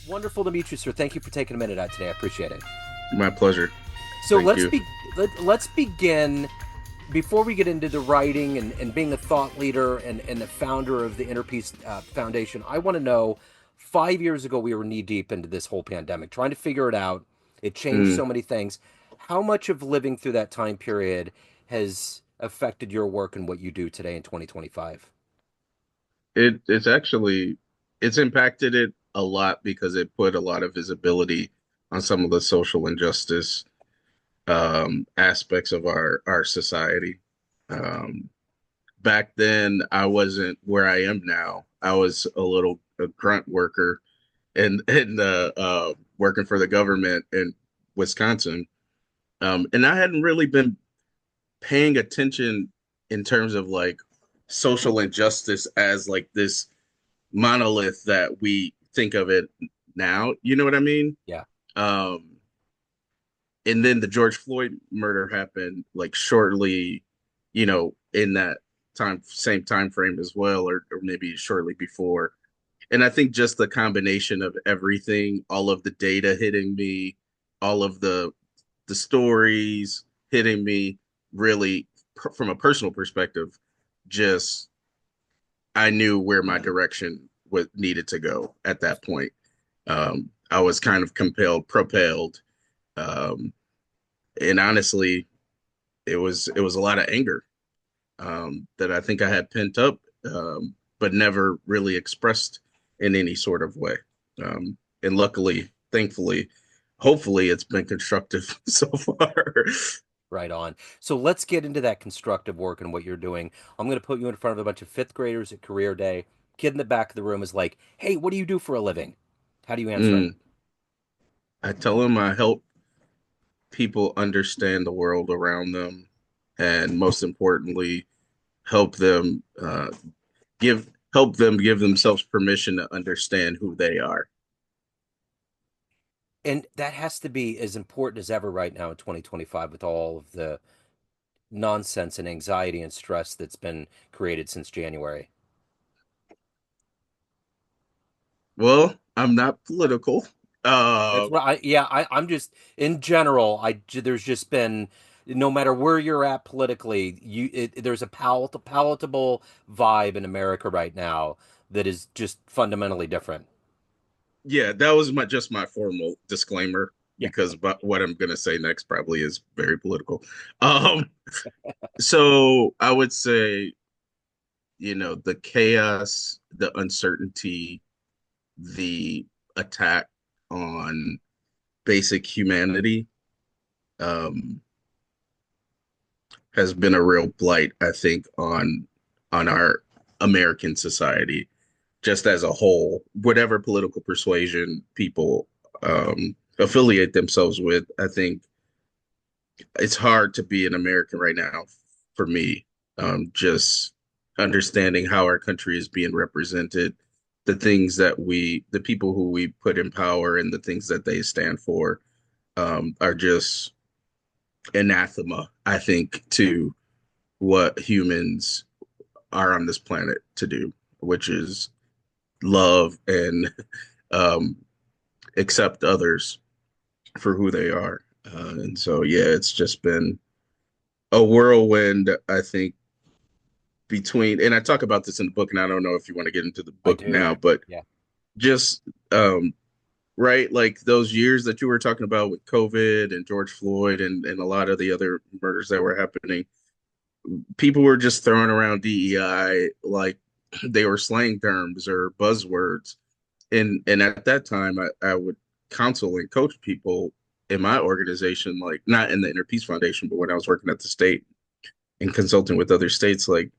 Wonderful to meet you, sir. Thank you for taking a minute out today. I appreciate it. My pleasure. So Thank let's you. be let's begin before we get into the writing and being a thought leader and the founder of the Inner Peace Foundation. I want to know. 5 years ago, we were knee deep into this whole pandemic, trying to figure it out. It changed Mm. so many things. How much of living through that time period has affected your work and what you do today in 2025? It's actually it's impacted it a lot because it put a lot of visibility on some of the social injustice aspects of our society. Um, Back then, I wasn't where I am now. I was a grunt worker and working for the government in Wisconsin, and I hadn't really been paying attention in terms of like social injustice as like this monolith that we think of it now. You know what I mean? Yeah. Um, and then the George Floyd murder happened like shortly, in that same time frame as well, or maybe shortly before. And I think just the combination of everything, all of the data hitting me, all of the stories hitting me, really from a personal perspective, just I knew where my direction was needed to go at that point. I was kind of propelled, um, and honestly, it was a lot of anger that I think I had pent up, but never really expressed in any sort of way. And luckily, thankfully, hopefully, it's been constructive so far. Right on. So let's get into that constructive work and what you're doing. I'm going to put you in front of a bunch of fifth graders at career day. Kid in the back of the room is like, "Hey, what do you do for a living?" How do you answer him? Mm. I tell them I help people understand the world around them, and most importantly, help them give themselves permission to understand who they are. And that has to be as important as ever right now in 2025 with all of the nonsense and anxiety and stress that's been created since January. Well, I'm not political. That's Uh, what I'm just in general. There's just been no matter where you're at politically, there's a palatable vibe in America right now that is just fundamentally different. yeah, that was my formal disclaimer Yeah. because what I'm going to say next probably is very political. Um, so I would say, the chaos, the uncertainty, the attack on basic humanity, um, has been a real blight, I think, on our American society, just as a whole. Whatever political persuasion people affiliate themselves with, I think it's hard to be an American right now for me. Just understanding how our country is being represented, the people who we put in power, and the things that they stand for, are just anathema, I think, to what humans are on this planet to do, which is love and um, accept others for who they are. And so, yeah, it's just been a whirlwind, I think, and I talk about this in the book, and I don't know if you want to get into the I book now, do. but Yeah. just, right, like those years that you were talking about with COVID and George Floyd and a lot of the other murders that were happening, people were just throwing around DEI like they were slang terms or buzzwords. And at that time, I would counsel and coach people in my organization, like not in the Inner Peace Foundation, but when I was working at the state and consulting with other states, like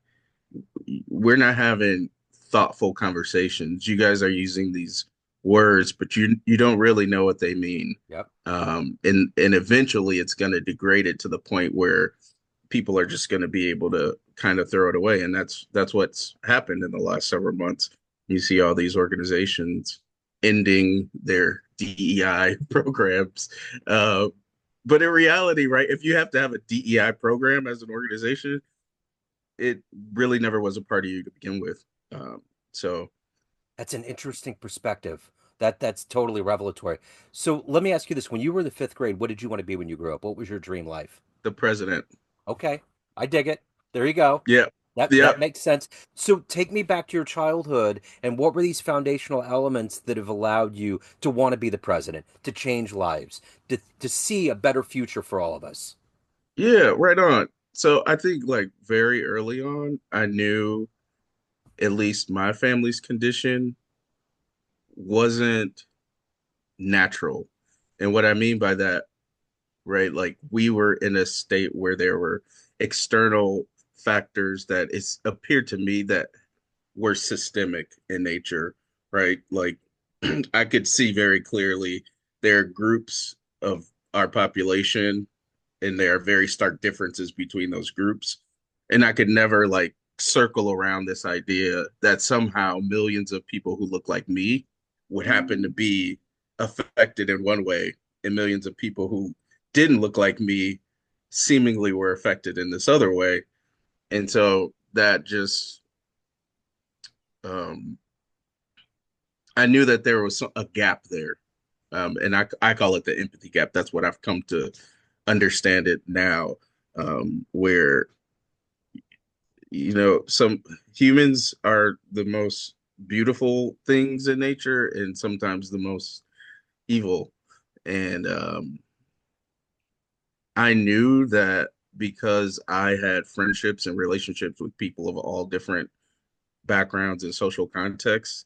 we're not having thoughtful conversations. You guys are using these words, but you don't really know what they mean. Yep. And eventually it's going to degrade it to the point where people are just going to be able to kind of throw it away, and that's what's happened in the last several months. You see all these organizations ending their DEI programs, uh, but in reality, right, if you have to have a DEI program as an organization, it really never was a part of you to begin with. So That's an interesting perspective. That's totally revelatory. So let me ask you this: when you were in the fifth grade, what did you want to be when you grew up? What was your dream life? The president. Okay, I dig it. There you go. Yeah. That Yeah. makes sense. So take me back to your childhood, and what were these foundational elements that have allowed you to want to be the president, to change lives, to see a better future for all of us? Yeah, right on. So I think like very early on, I knew at least my family's condition wasn't natural. And what I mean by that, right, like we were in a state where there were external factors that it's appeared to me that were systemic in nature, right? Like I could see very clearly there are groups of our population and there are very stark differences between those groups. And I could never like circle around this idea that somehow millions of people who look like me would happen to be affected in one way, and millions of people who didn't look like me seemingly were affected in this other way. And so that just, um, I knew that there was a gap there. And I call it the empathy gap. That's what I've come to understand it now, where some humans are the most beautiful things in nature and sometimes the most evil. And I knew that because I had friendships and relationships with people of all different backgrounds and social contexts,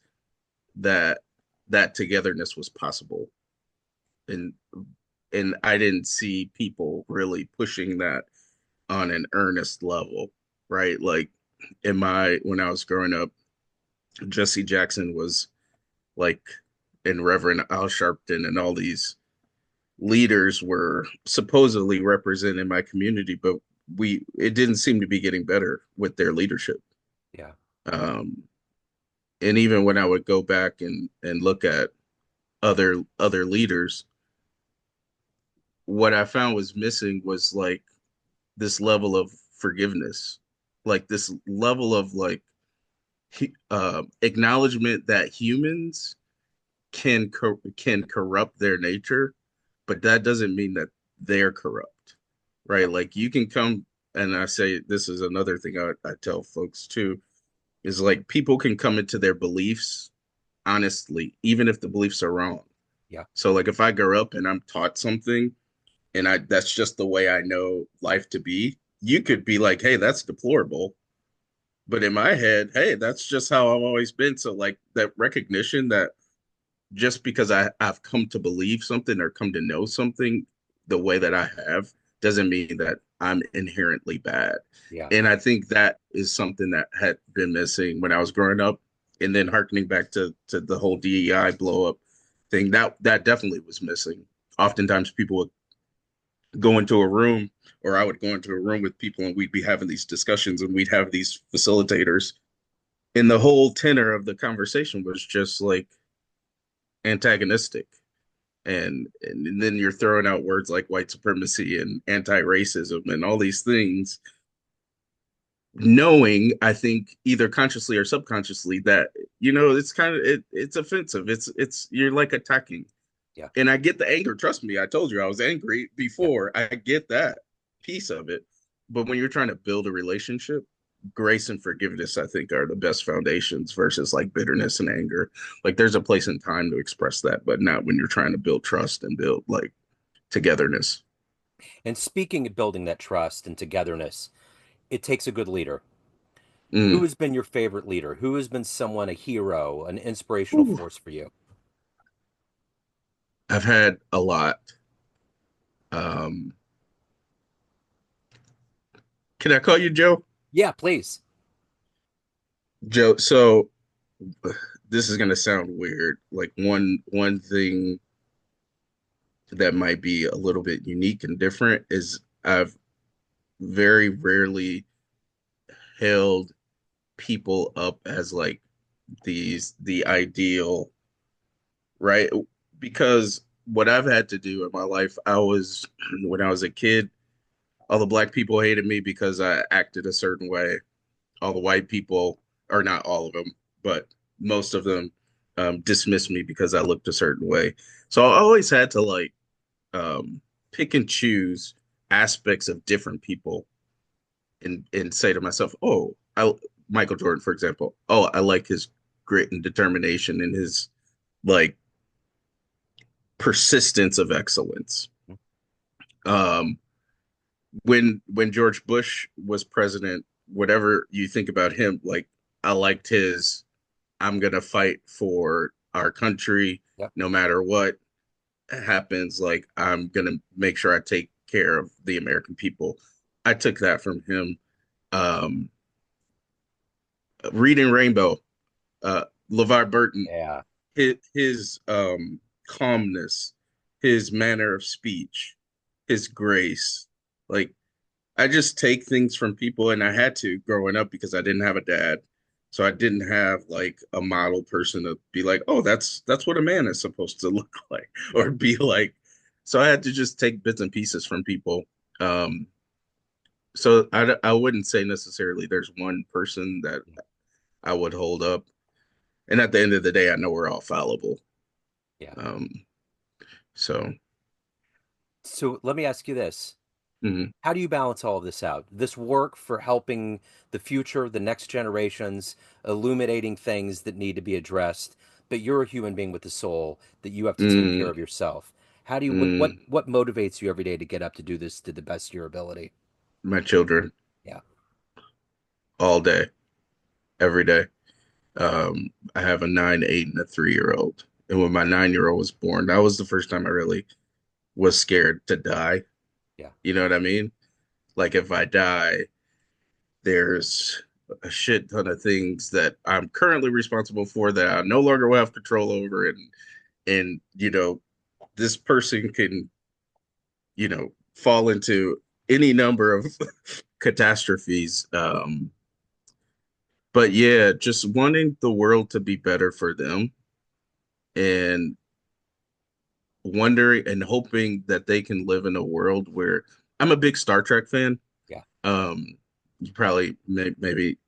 that that togetherness was possible. And I didn't see people really pushing that on an earnest level, right? Like in my when I was growing up, Jesse Jackson was like, and Reverend Al Sharpton and all these leaders were supposedly representing my community, but we it didn't seem to be getting better with their leadership. Yeah, Um, and even when I would go back and look at other leaders, what I found was missing was like this level of forgiveness, like this level of like acknowledgement that humans can corrupt their nature, but that doesn't mean that they're corrupt, yeah, right? Like you can come, and I say this is another thing I tell folks too, is like people can come into their beliefs honestly, even if the beliefs are wrong. yeah, So like if I grow up and I'm taught something and I that's just the way I know life to be, you could be like, hey, that's deplorable. But in my head, hey, that's just how I've always been. So like that recognition that just because I've come to believe something or come to know something the way that I have doesn't mean that I'm inherently bad. yeah. And I think that is something that had been missing when I was growing up. And then harkening back to the whole DEI blow up thing, that definitely was missing. Yeah. Oftentimes people would go into a room or I would go into a room with people and we'd be having these discussions and we'd have these facilitators. And the whole tenor of the conversation was just like antagonistic. And then you're throwing out words like white supremacy and anti-racism and all these things, knowing I think either consciously or subconsciously that it's kind of it's offensive. It's you're like attacking. Yeah. And I get the anger. Trust me, I told you I was angry Yeah. before. I get that piece of it. But when you're trying to build a relationship, grace and forgiveness, I think, are the best foundations versus like bitterness and anger. Like there's a place and time to express that, but not when you're trying to build trust and build like togetherness. And speaking of building that trust and togetherness, it takes a good leader. Who Mm. has been your favorite leader? Who has been someone, a hero, an inspirational Ooh, force for you? I've had a lot. Um, can I call you Joe? Yeah, please. Joe. So this is gonna sound weird. Like one thing that might be a little bit unique and different is I've very rarely held people up as like the ideal, right? Because what I've had to do in my life, I was when I was a kid, all the black people hated me because I acted a certain way. All the white people, or not all of them, but most of them dismiss me because I looked a certain way. So I always had to like um, pick and choose aspects of different people and say to myself, oh, Michael Jordan, for example, oh, I like his grit and determination and his like persistence of excellence. Um, when George Bush was president, whatever you think about him, like I liked his I'm gonna fight for our country Yep. no matter what happens. Like I'm gonna make sure I take care of the American people. I took that from him. Um, Reading Rainbow, LeVar Burton, Yeah. his calmness, his manner of speech, his grace. Like I just take things from people, and I had to growing up because I didn't have a dad. So I didn't have like a model person to be like, oh, that's what a man is supposed to look like Yeah. or be like. So I had to just take bits and pieces from people. Um, so I wouldn't say necessarily there's one person that I would hold up. And at the end of the day, I know we're all fallible. Yeah. Um, so So let me ask you this. mhm. How do you balance all of this out? This work for helping the future, the next generations, illuminating things that need to be addressed, but you're a human being with a soul that you have to take care mm, of yourself. How do you mm, what motivates you every day to get up to do this to the best of your ability? my children Yeah. all day, every day. I have a 9, 8, and a 3 year old. And when my 9 year old was born, that was the first time I really was scared to die. Yeah. You know what I mean? Like if I die, there's a shit ton of things that I'm currently responsible for that I no longer will have control over. And this person can, fall into any number of catastrophes. But yeah, just wanting the world to be better for them and wondering and hoping that they can live in a world where I'm a big Star Trek fan. Yeah. You probably maybe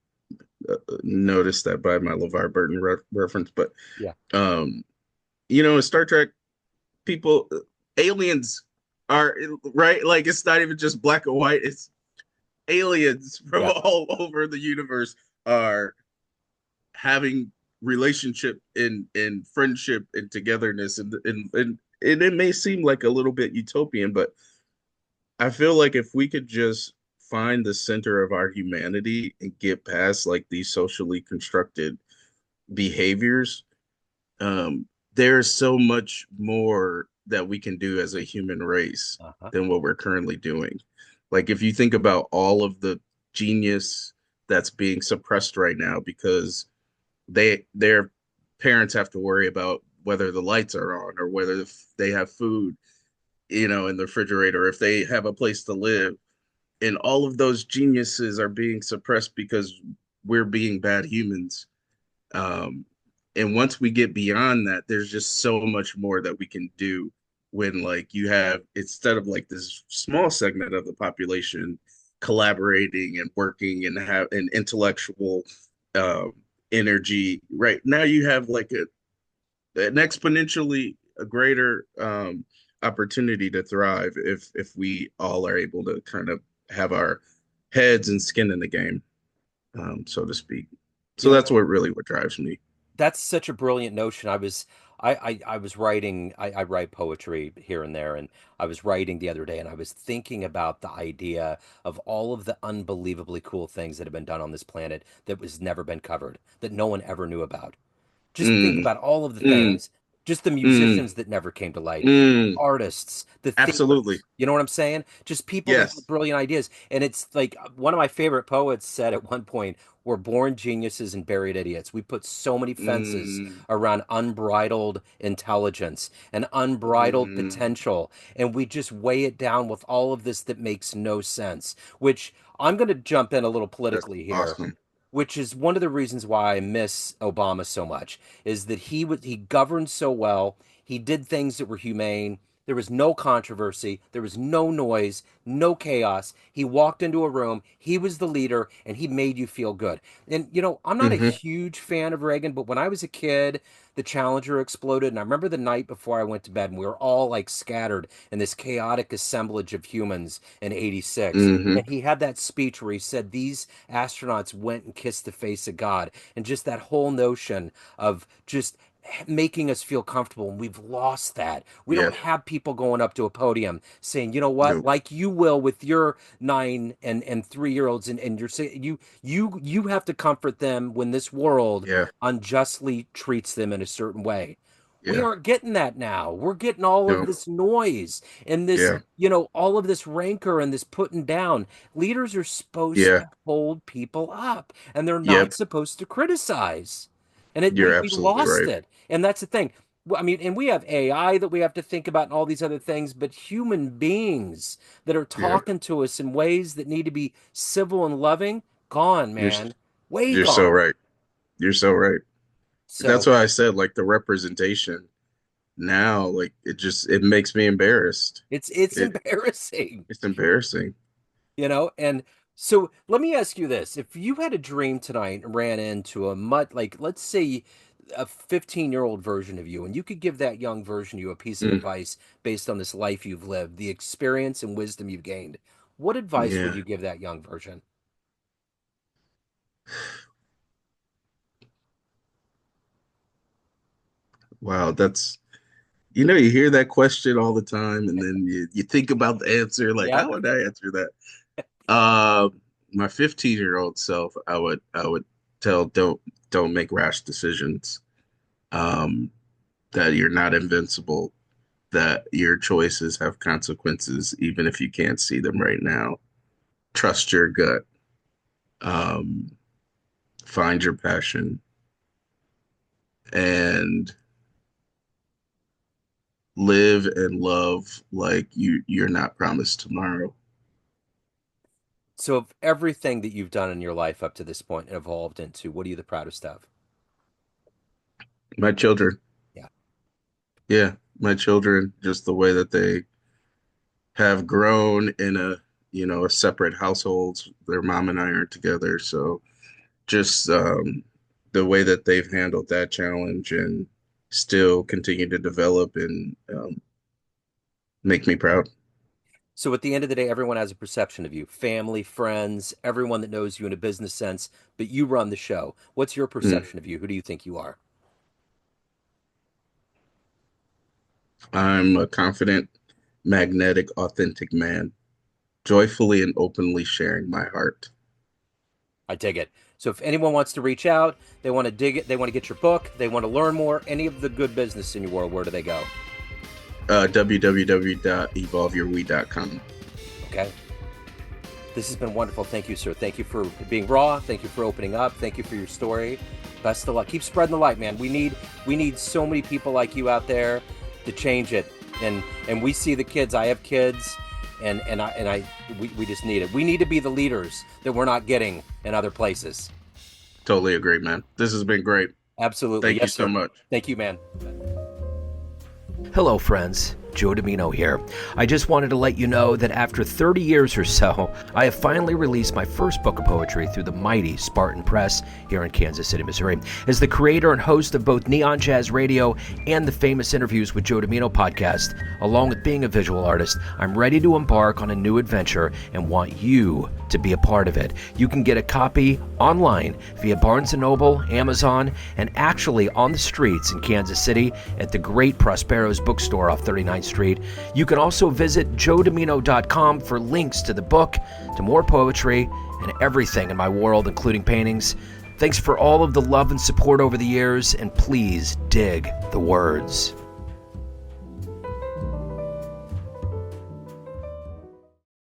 noticed that by my LeVar Burton reference, but Yeah. um, in Star Trek, people, aliens are right. Like it's not even just black and white; it's aliens from Yeah. all over the universe are having relationship and friendship and togetherness and it may seem like a little bit utopian, but I feel like if we could just find the center of our humanity and get past like these socially constructed behaviors, there's so much more that we can do as a human race Uh-huh. than what we're currently doing. Like if you think about all of the genius that's being suppressed right now because their parents have to worry about whether the lights are on or whether they have food, in the refrigerator, if they have a place to live. And all of those geniuses are being suppressed because we're being bad humans. Um, and once we get beyond that, there's just so much more that we can do when like you have instead of like this small segment of the population collaborating and working and have an intellectual um, energy. Right now, you have like an exponentially a greater opportunity to thrive if we all are able to kind of have our heads and skin in the game, so to speak. So You that's know, what drives me. that's such a brilliant notion. I was writing, I write poetry here and there, and I was writing the other day and I was thinking about the idea of all of the unbelievably cool things that have been done on this planet that was never been covered, that no one ever knew about. Just think Mm, about all of the mm, things, just the mm, musicians that never came to light, the mm. artists, the Absolutely. thinkers. You know what I'm saying? Just people that had Yes. brilliant ideas. And it's like one of my favorite poets said at one point, we're born geniuses and buried idiots. We put so many fences Mm, around unbridled intelligence and unbridled mm. potential. And we just weigh it down with all of this that makes no sense, which I'm going to jump in a little That's politically here, awesome. which is one of the reasons why I miss Obama so much, is that he governed so well. He did things that were humane. There was no controversy. There was no noise, no chaos. He walked into a room. He was the leader, and he made you feel good. And, I'm not a Hmm. huge fan of Reagan, but when I was a kid, the Challenger exploded. And I remember the night before I went to bed, and we were all like scattered in this chaotic assemblage of humans in 86. Hmm. And he had that speech where he said these astronauts went and kissed the face of God. And just that whole notion of just making us feel comfortable, and we've lost that. We Yeah. don't have people going up to a podium saying, you know what, No. like you will with your 9 and 3 year olds, and you're saying you have to comfort them when this world Yeah. unjustly treats them in a certain way. We Yeah. aren't getting that now. We're getting all of No. this noise and this, Yeah. all of this rancor and this putting down. Leaders are supposed Yeah. to hold people up, and they're not Yep. supposed to criticize. And You're we absolutely lost right. it. And that's the thing. Well, I mean, and we have AI that we have to think about and all these other things, but human beings that are Yeah. talking to us in ways that need to be civil and loving, gone, You're man. Way you're so gone. right. You're so right. That's So why I said like the representation now, like it makes me embarrassed. it's It embarrassing. it's embarrassing. And so let me ask you this. If you had a dream tonight and ran into a like, let's say a 15-year-old version of you, and you could give that young version of you a piece of Mm, advice based on this life you've lived, the experience and wisdom you've gained, what advice would yeah. you give that young version? Wow, that's you hear that question all the time, and then you think about the answer, like, Yeah. how would I answer that? Uh, my 15-year-old self, I would tell don't make rash decisions. Um, that you're not invincible, that your choices have consequences, even if you can't see them right now. Trust your gut. Um, find your passion and live and love like you're not promised tomorrow. So of everything that you've done in your life up to this point and evolved into, what are you the proudest of? My children, Yeah. yeah, my children, just the way that they have grown in a separate households. Their mom and I aren't together, so just the way that they've handled that challenge and still continue to develop and make me proud. So at the end of the day, everyone has a perception of you, family, friends, everyone that knows you in a business sense, but you run the show. What's your Mm. perception of you? Who do you think you are? I'm a confident, magnetic, authentic man, joyfully and openly sharing my heart. I dig it. So if anyone wants to reach out, they want to dig it, they want to get your book, they want to learn more, any of the good business in your world, where do they go? www.evolveyourwe.com. Okay. This has been wonderful. Thank you, sir. Thank you for being raw. Thank you for opening up. Thank you for your story. Best of luck. Keep spreading the light, man. We need so many people like you out there to change it. And we see the kids. I have kids, and we just need it. We need to be the leaders that we're not getting in other places. Totally agree, man. This has been great. Absolutely. Thank you Yes, so sir. much. Thank you, man. Hello, friends. Joe Dimino here. I just wanted to let you know that after 30 years or so, I have finally released my first book of poetry through the mighty Spartan Press here in Kansas City, Missouri. As the creator and host of both Neon Jazz Radio and the Famous Interviews with Joe Dimino podcast, along with being a visual artist, I'm ready to embark on a new adventure and want you to be a part of it. You can get a copy online via Barnes & Noble, Amazon, and actually on the streets in Kansas City at the great Prospero's bookstore off 39th Street. You can also visit joedimino.com for links to the book, to more poetry, and everything in my world, including paintings. Thanks for all of the love and support over the years, and please dig the words.